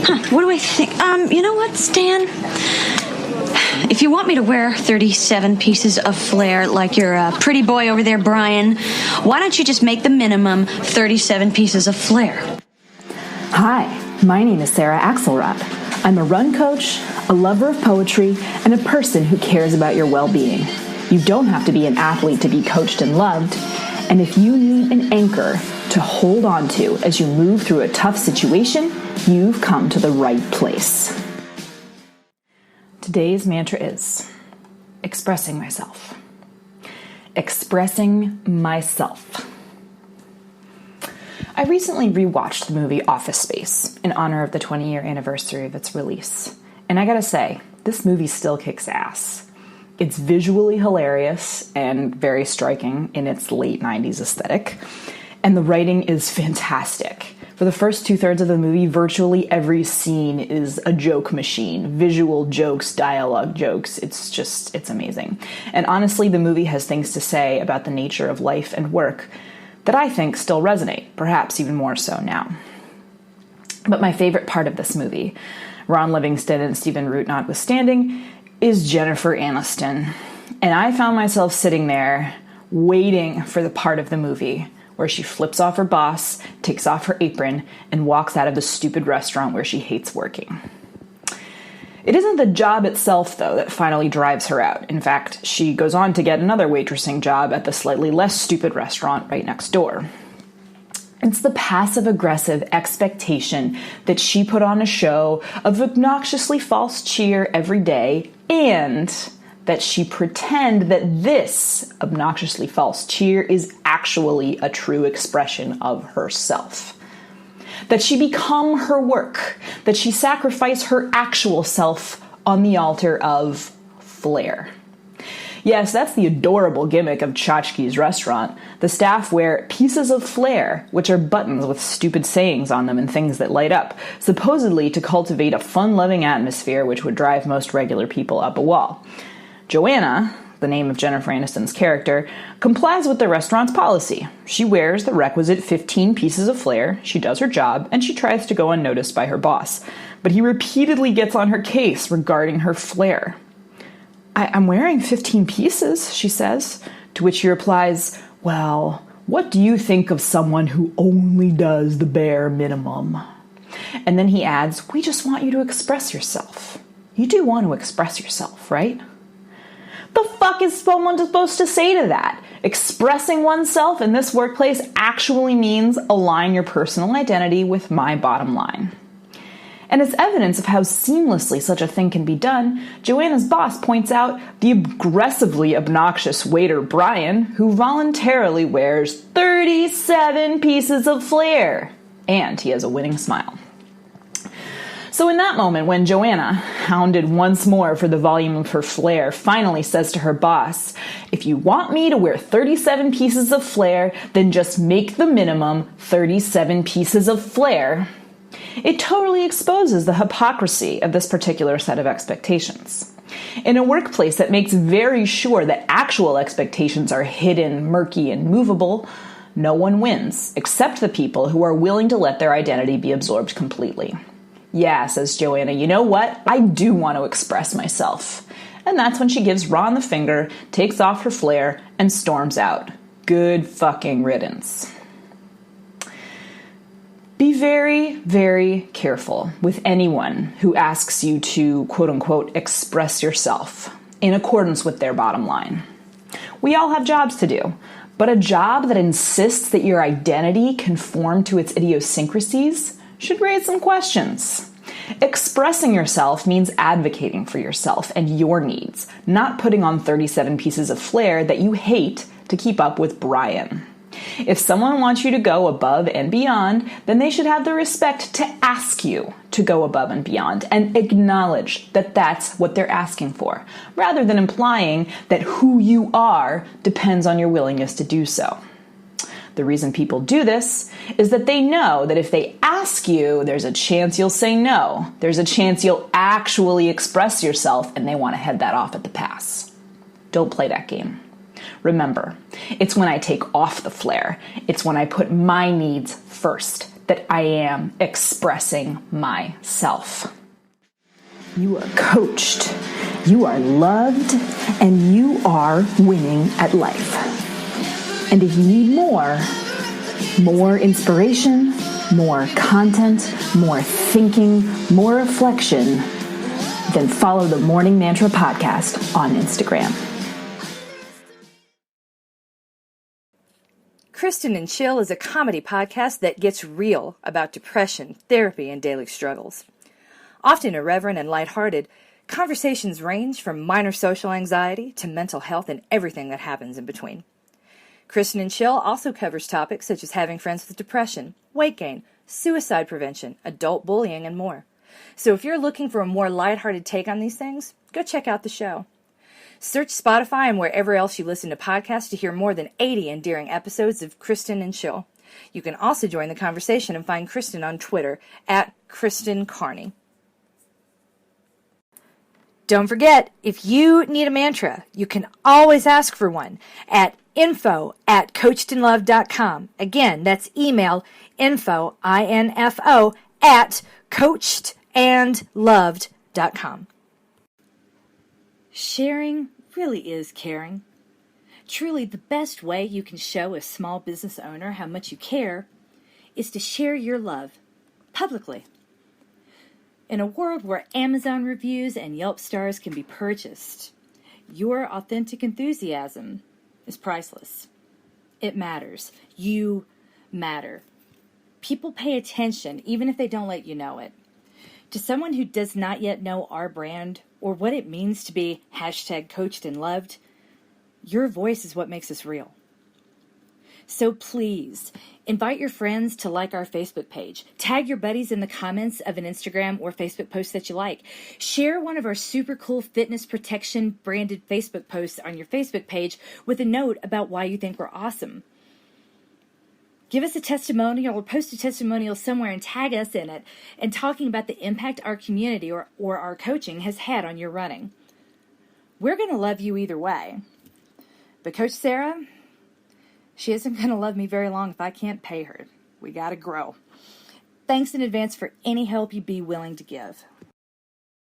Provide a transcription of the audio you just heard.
What do I think? You know what, Stan? If you want me to wear 37 pieces of flair like your pretty boy over there, Brian, why don't you just make the minimum 37 pieces of flair? Hi, my name is Sarah Axelrod. I'm a run coach, a lover of poetry, and a person who cares about your well-being. You don't have to be an athlete to be coached and loved, and if you need an anchor to hold on to as you move through a tough situation, you've come to the right place. Today's mantra is expressing myself. Expressing myself. I recently rewatched the movie Office Space in honor of the 20-year anniversary of its release. And I gotta say, this movie still kicks ass. It's visually hilarious and very striking in its late 90s aesthetic. And the writing is fantastic. For the first 2/3 of the movie, virtually every scene is a joke machine. Visual jokes, dialogue jokes. It's amazing. And honestly, the movie has things to say about the nature of life and work that I think still resonate, perhaps even more so now. But my favorite part of this movie, Ron Livingston and Stephen Root notwithstanding, is Jennifer Aniston. And I found myself sitting there waiting for the part of the movie where she flips off her boss, takes off her apron, and walks out of the stupid restaurant where she hates working. It isn't the job itself, though, that finally drives her out. In fact, she goes on to get another waitressing job at the slightly less stupid restaurant right next door. It's the passive-aggressive expectation that she put on a show of obnoxiously false cheer every day, and that she pretend that this obnoxiously false cheer is actually a true expression of herself. That she become her work, that she sacrifice her actual self on the altar of flair. Yes, that's the adorable gimmick of Tchotchke's restaurant. The staff wear pieces of flair, which are buttons with stupid sayings on them and things that light up, supposedly to cultivate a fun-loving atmosphere which would drive most regular people up a wall. Joanna, the name of Jennifer Aniston's character, complies with the restaurant's policy. She wears the requisite 15 pieces of flair, she does her job, and she tries to go unnoticed by her boss. But he repeatedly gets on her case regarding her flair. I'm wearing 15 pieces, she says, to which he replies, well, what do you think of someone who only does the bare minimum? And then he adds, we just want you to express yourself. You do want to express yourself, right? The fuck is someone supposed to say to that? Expressing oneself in this workplace actually means align your personal identity with my bottom line. And as evidence of how seamlessly such a thing can be done, Joanna's boss points out the aggressively obnoxious waiter Brian, who voluntarily wears 37 pieces of flair. And he has a winning smile. So in that moment, when Joanna, hounded once more for the volume of her flair, finally says to her boss, if you want me to wear 37 pieces of flair, then just make the minimum 37 pieces of flair, it totally exposes the hypocrisy of this particular set of expectations. In a workplace that makes very sure that actual expectations are hidden, murky, and movable, no one wins, except the people who are willing to let their identity be absorbed completely. Yeah, says Joanna, you know what? I do want to express myself. And that's when she gives Ron the finger, takes off her flair, and storms out. Good fucking riddance. Be very, very careful with anyone who asks you to, quote-unquote, express yourself in accordance with their bottom line. We all have jobs to do, but a job that insists that your identity conform to its idiosyncrasies should raise some questions. Expressing yourself means advocating for yourself and your needs, not putting on 37 pieces of flair that you hate to keep up with Brian. If someone wants you to go above and beyond, then they should have the respect to ask you to go above and beyond and acknowledge that that's what they're asking for, rather than implying that who you are depends on your willingness to do so. The reason people do this is that they know that if they ask you, there's a chance you'll say no. There's a chance you'll actually express yourself, and they want to head that off at the pass. Don't play that game. Remember, it's when I take off the flair. It's when I put my needs first that I am expressing myself. You are coached, you are loved, and you are winning at life. And if you need more inspiration, more content, more thinking, more reflection, then follow the Morning Mantra Podcast on Instagram. Kristen and Chill is a comedy podcast that gets real about depression, therapy, and daily struggles. Often irreverent and lighthearted, conversations range from minor social anxiety to mental health and everything that happens in between. Kristen and Chill also covers topics such as having friends with depression, weight gain, suicide prevention, adult bullying, and more. So if you're looking for a more lighthearted take on these things, go check out the show. Search Spotify and wherever else you listen to podcasts to hear more than 80 endearing episodes of Kristen and Chill. You can also join the conversation and find Kristen on Twitter at Kristen Carney. Don't forget, if you need a mantra, you can always ask for one at info@coachedandloved.com. Again, that's email info, I-N-F-O, at coachedandloved.com. Sharing really is caring. Truly, the best way you can show a small business owner how much you care is to share your love publicly. In a world where Amazon reviews and Yelp stars can be purchased, your authentic enthusiasm is priceless. It matters. You matter. People pay attention even if they don't let you know it. To someone who does not yet know our brand or what it means to be #coached and loved, your voice is what makes us real. So please, invite your friends to like our Facebook page. Tag your buddies in the comments of an Instagram or Facebook post that you like. Share one of our super cool fitness protection branded Facebook posts on your Facebook page with a note about why you think we're awesome. Give us a testimonial or post a testimonial somewhere and tag us in it and talking about the impact our community or our coaching has had on your running. We're going to love you either way. But Coach Sarah, she isn't going to love me very long if I can't pay her. We got to grow. Thanks in advance for any help you'd be willing to give.